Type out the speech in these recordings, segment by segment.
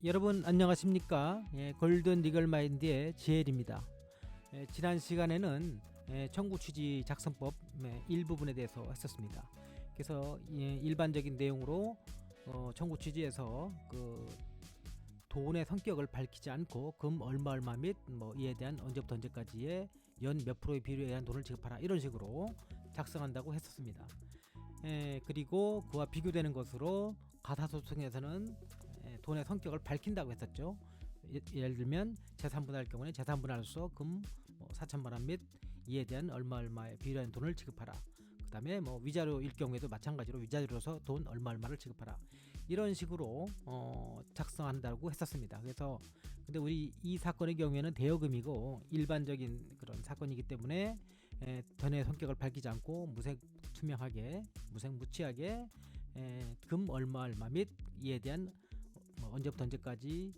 여러분 안녕하십니까? 골든 리걸 마인드의 지엘입니다. 지난 시간에는 청구 취지 작성법 일부분에 대해서 했었습니다. 그래서 일반적인 내용으로 청구 취지에서 그 돈의 성격을 밝히지 않고 금 얼마 및 이에 대한 언제부터 언제까지의 연 몇 프로의 비율에 대한 돈을 지급하라, 이런 식으로 작성한다고 했었습니다. 그리고 그와 비교되는 것으로 가사소송에서는 돈의 성격을 밝힌다고 했었죠. 예를 들면 재산분할할 경우에 재산분할로서 금 4천만원 및 이에 대한 얼마의 비율의 돈을 지급하라. 그 다음에 위자료일 경우에도 마찬가지로 위자료로서 돈 얼마를 지급하라, 이런 식으로 작성한다고 했었습니다. 그래서 근데 우리 이 사건의 경우에는 대여금이고 일반적인 그런 사건이기 때문에 돈의 성격을 밝히지 않고 무색투명하게 무색무취하게 금 얼마 및 이에 대한 언제부터 언제까지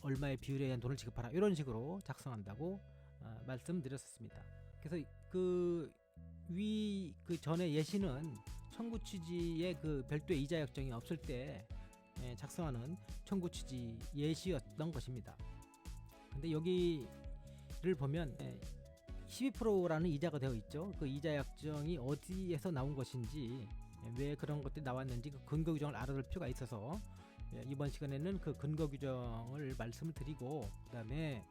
얼마의 비율에 대한 돈을 지급하라, 이런 식으로 작성한다고 말씀드렸었습니다. 그래서 그 전에 예시는 청구 취지의 그 별도의 이자 약정이 없을 때 작성하는 청구 취지 예시였던 것입니다. 근데 여기를 보면 12%라는 이자가 되어 있죠. 그 이자 약정이 어디에서 나온 것인지, 왜 그런 것들이 나왔는지 그 근거 규정을 알아둘 필요가 있어서 이번 시간에는 그 근거 규정을 말씀을 드리고, 그 다음에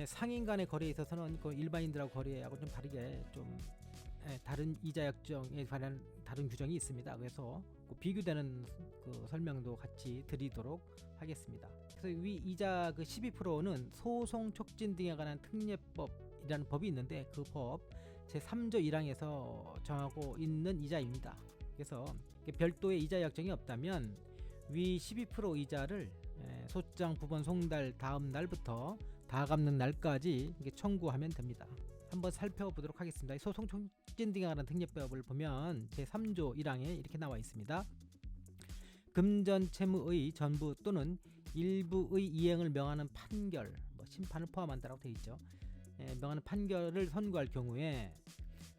상인 간의 거래에 있어서는 그 일반인들하고 거래하고 좀 다르게 좀 다른 이자 약정에 관한 다른 규정이 있습니다. 그래서 그 비교되는 그 설명도 같이 드리도록 하겠습니다. 그래서 위 이자 그 12%는 소송 촉진 등에 관한 특례법이라는 법이 있는데, 그 법 제3조 1항에서 정하고 있는 이자입니다. 그래서 별도의 이자 약정이 없다면 위 12% 이자를 소장 부본 송달 다음 날부터 다 갚는 날까지 청구하면 됩니다. 한번 살펴보도록 하겠습니다. 소송 촉진 등에 관한 특례법을 보면 제3조 1항에 이렇게 나와 있습니다. 금전 채무의 전부 또는 일부의 이행을 명하는 판결, 심판을 포함한다라고 되어 있죠. 명하는 판결을 선고할 경우에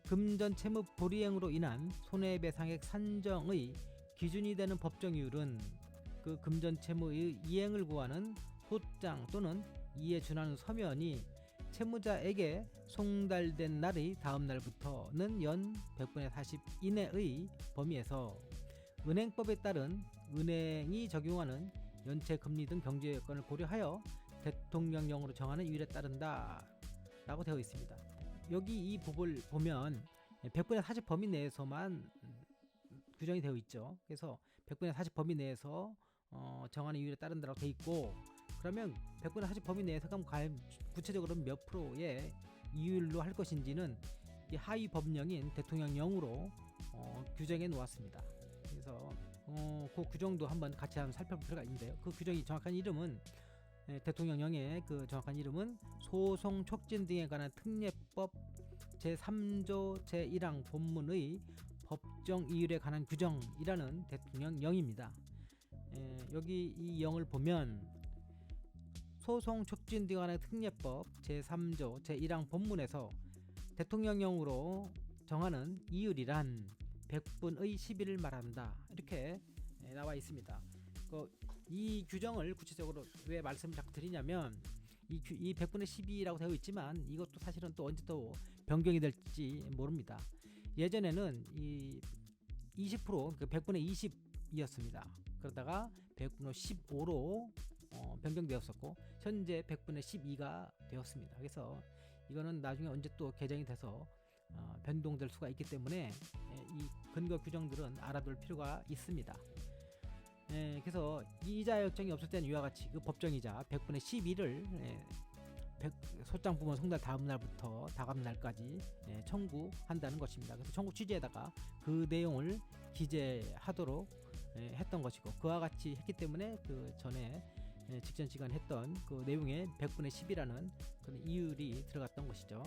금전 채무 불이행으로 인한 손해배상액 산정의 기준이 되는 법정이율은 그 금전 채무의 이행을 구하는 소장 또는 이에 준하는 서면이 채무자에게 송달된 날의 다음 날부터는 연 100분의 40 이내의 범위에서 은행법에 따른 은행이 적용하는 연체 금리 등 경제 여건을 고려하여 대통령령으로 정하는 이율에 따른다 라고 되어 있습니다. 여기 이 법을 보면 100분의 40 범위 내에서만 규정이 되어 있죠. 그래서 100분의 40 범위 내에서 정하는 이율에 따른다라고 되어 있고, 그러면 100분의 40 범위 내에서 과연 구체적으로 몇 프로의 이율로 할 것인지는 이 하위 법령인 대통령령으로 규정해 놓았습니다. 그래서 그 규정도 한번 같이 살펴볼 필요가 있는데요. 그 규정이 정확한 이름은 대통령령의 그 정확한 이름은 소송 촉진 등에 관한 특례법 제3조 제1항 본문의 법정 이율에 관한 규정이라는 대통령령입니다. 여기 이 영을 보면 소송 촉진 등에 관한 특례법 제3조 제1항 본문에서 대통령령으로 정하는 이율이란 100분의 11을 말한다, 이렇게 나와 있습니다. 이 규정을 구체적으로 왜 말씀을 자꾸 드리냐면, 이 100분의 12라고 되어 있지만 이것도 사실은 또 언제 또 변경이 될지 모릅니다. 예전에는 이 20% 그 100분의 20이었습니다. 그러다가 100분의 15로 변경되었었고 현재 100분의 12가 되었습니다. 그래서 이거는 나중에 언제 또 개정이 돼서 변동될 수가 있기 때문에 이 근거 규정들은 알아둘 필요가 있습니다. 그래서 이 이자 약정이 없을 때는 이와 같이 그 법정이자 100분의 12를 소장 부분 송달 다음 날부터 다 갚는 날까지 청구한다는 것입니다. 그래서 청구 취지에다가 그 내용을 기재하도록 했던 것이고, 그와 같이 했기 때문에 그 전에 직전 시간에 했던 그 내용에 100분의 10이라는 그런 이율이 들어갔던 것이죠.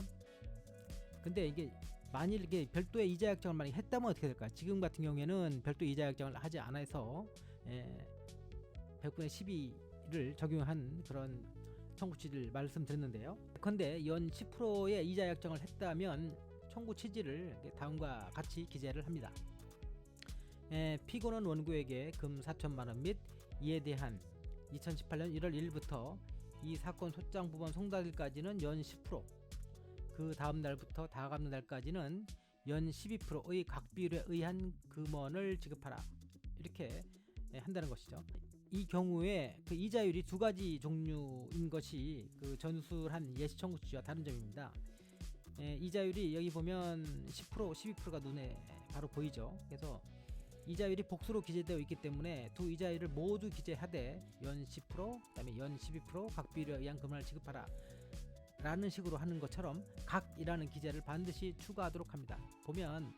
근데 이게 만일 이게 별도의 이자 약정을 만약 했다면 어떻게 될까요? 지금 같은 경우에는 별도의 이자 약정을 하지 않아서 100분의 12를 적용한 그런 청구 취지를 말씀드렸는데요. 근데 연 10%의 이자 약정을 했다면 청구 취지를 다음과 같이 기재를 합니다. 피고는 원고에게 금 4천만원 및 이에 대한 2018년 1월 1일부터 이 사건 소장 부분 송달일까지는 연 10%, 그 다음 날부터 다 갚는 날까지는 연 12%의 각비율에 의한 금원을 지급하라, 이렇게 한다는 것이죠. 이 경우에 그 이자율이 두 가지 종류인 것이 그 전술한 예시 청구치와 다른 점입니다. 이자율이 여기 보면 10%, 12%가 눈에 바로 보이죠. 그래서 이자율이 복수로 기재되어 있기 때문에 두 이자율을 모두 기재하되 연 10%, 그다음에 연 12% 각비율에 의한 금원을 지급하라 라는 식으로 하는 것처럼 각이라는 기재를 반드시 추가하도록 합니다. 보면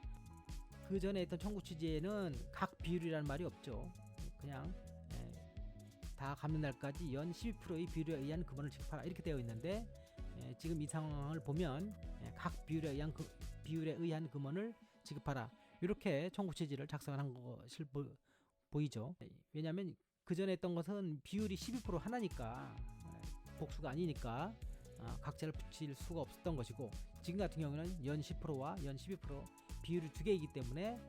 그 전에 했던 청구 취지에는 각 비율이라는 말이 없죠. 그냥 다 갚는 날까지 연 12%의 비율에 의한 금원을 지급하라, 이렇게 되어 있는데 지금 이 상황을 보면 각 비율에 의한 금원을 지급하라, 이렇게 청구 취지를 작성한 것을 보이죠. 왜냐하면 그 전에 했던 것은 비율이 12% 하나니까 복수가 아니니까 각자를 붙일 수가 없었던 것이고, 지금 같은 경우는 연 10%와 연 12% 비율이 두 개이기 때문에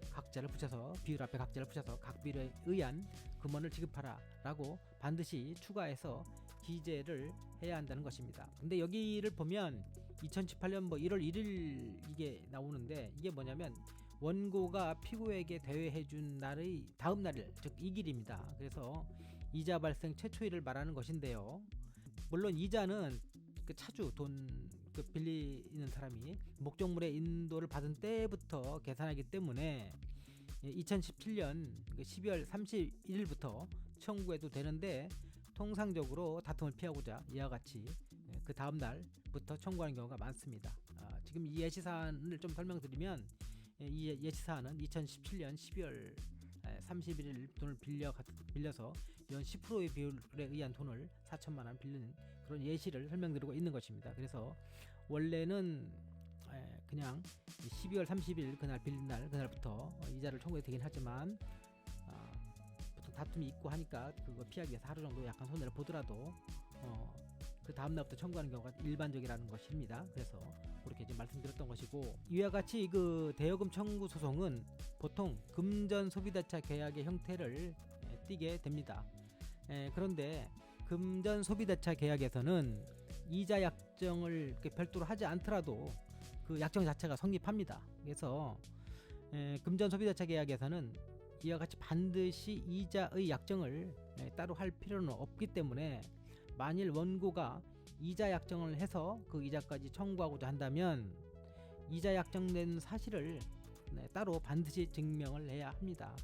각자를 붙여서, 비율 앞에 각자를 붙여서 각비율에 의한 금원을 지급하라 라고 반드시 추가해서 기재를 해야 한다는 것입니다. 근데 여기를 보면 2018년 1월 1일 이게 나오는데, 이게 뭐냐면 원고가 피고에게 대회해준 날의 다음 날일, 즉 이 길입니다. 그래서 이자 발생 최초일을 말하는 것인데요. 물론 이자는 그 차주, 돈 그 빌리는 사람이 목적물의 인도를 받은 때부터 계산하기 때문에 2017년 12월 31일부터 청구해도 되는데, 통상적으로 다툼을 피하고자 이와 같이 그 다음 날부터 청구하는 경우가 많습니다. 지금 이 예시사안을 좀 설명드리면, 이 예시사안은 2017년 12월 31일 돈을 빌려서 연 10%의 비율에 의한 돈을 4천만 원 빌리는 그런 예시를 설명드리고 있는 것입니다. 그래서 원래는 그냥 12월 30일 그날 빌린 날, 그날부터 이자를 청구해도 되긴 하지만 보통 다툼이 있고 하니까 그거 피하기 위해서 하루 정도 약간 손해를 보더라도 그 다음 날부터 청구하는 경우가 일반적이라는 것입니다. 그래서 그렇게 이제 말씀드렸던 것이고, 이와 같이 그 대여금 청구 소송은 보통 금전 소비자차 계약의 형태를 띠게 됩니다. 그런데 금전 소비자차 계약에서는 이자 약정을 별도로 하지 않더라도 그 약정 자체가 성립합니다. 그래서 금전 소비자차 계약에서는 이와 같이 반드시 이자의 약정을 따로 할 필요는 없기 때문에, 만일 원고가 이자 약정을 해서 그 이자까지 청구하고자 한다면 이자 약정된 사실을 따로 반드시 증명을 해야 합니다.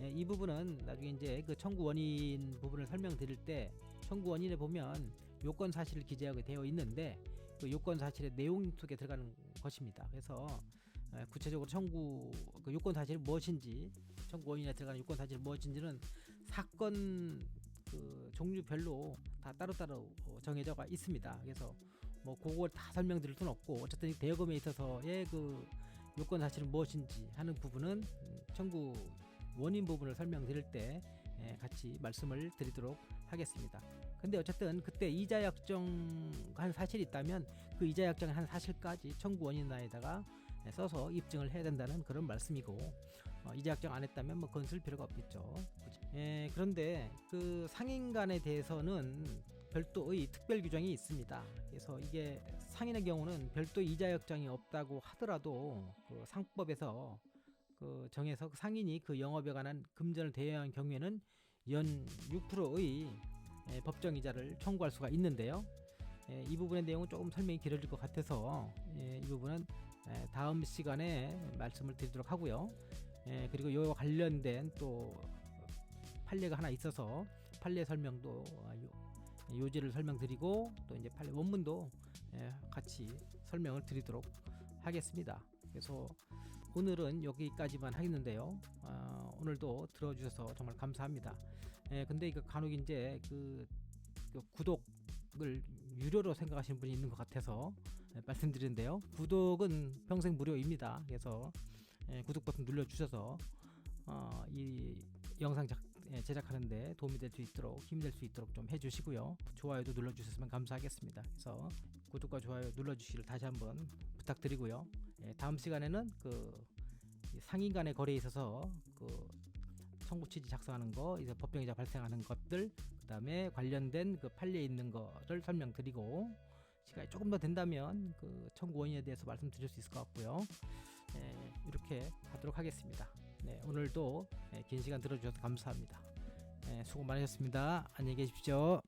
이 부분은 나중에 이제 그 청구 원인 부분을 설명드릴 때 청구 원인에 보면 요건 사실을 기재하게 되어 있는데, 그 요건 사실의 내용 속에 들어가는 것입니다. 그래서 구체적으로 그 요건 사실이 무엇인지, 청구 원인에 들어가는 요건 사실이 무엇인지는 사건 그 종류별로 다 따로따로 정해져가 있습니다. 그래서 그걸 다 설명드릴 수는 없고, 어쨌든 대여금에 있어서의 그 요건 사실은 무엇인지 하는 부분은 청구 원인 부분을 설명드릴 때 같이 말씀을 드리도록 하겠습니다. 근데 어쨌든 그때 이자 약정한 사실이 있다면 그 이자 약정한 사실까지 청구 원인에다가 써서 입증을 해야 된다는 그런 말씀이고, 이자 약정 안 했다면 그건 쓸 필요가 없겠죠. 그런데 그 상인간에 대해서는 별도의 특별 규정이 있습니다. 그래서 이게 상인의 경우는 별도 이자 약정이 없다고 하더라도 그 상법에서 그 정해서 상인이 그 영업에 관한 금전을 대여한 경우에는 연 6%의 법정 이자를 청구할 수가 있는데요. 이 부분의 내용은 조금 설명이 길어질 것 같아서 이 부분은 다음 시간에 말씀을 드리도록 하고요. 그리고 이와 관련된 또 판례가 하나 있어서 판례 설명도 요지를 설명드리고, 또 이제 판례 원문도 같이 설명을 드리도록 하겠습니다. 그래서 오늘은 여기까지만 하겠는데요. 오늘도 들어주셔서 정말 감사합니다. 근데 이거 간혹 이제 그 구독을 유료로 생각하시는 분이 있는 것 같아서 말씀드리는데요. 구독은 평생 무료입니다. 그래서 구독 버튼 눌러주셔서 이 영상 제작하는데 도움이 될 수 있도록, 힘이 될 수 있도록 좀 해주시고요. 좋아요도 눌러주셨으면 감사하겠습니다. 그래서 구독과 좋아요 눌러주시기를 다시 한번 부탁드리고요. 다음 시간에는 그 상인 간의 거래에 있어서 그 청구 취지 작성하는 거, 이제 법정이자 발생하는 것들, 그다음에 관련된 그 판례에 있는 거를 설명드리고, 시간이 조금 더 된다면 그 청구 원인에 대해서 말씀드릴 수 있을 것 같고요. 이렇게 하도록 하겠습니다. 네, 오늘도 긴 시간 들어주셔서 감사합니다. 수고 많으셨습니다. 안녕히 계십시오.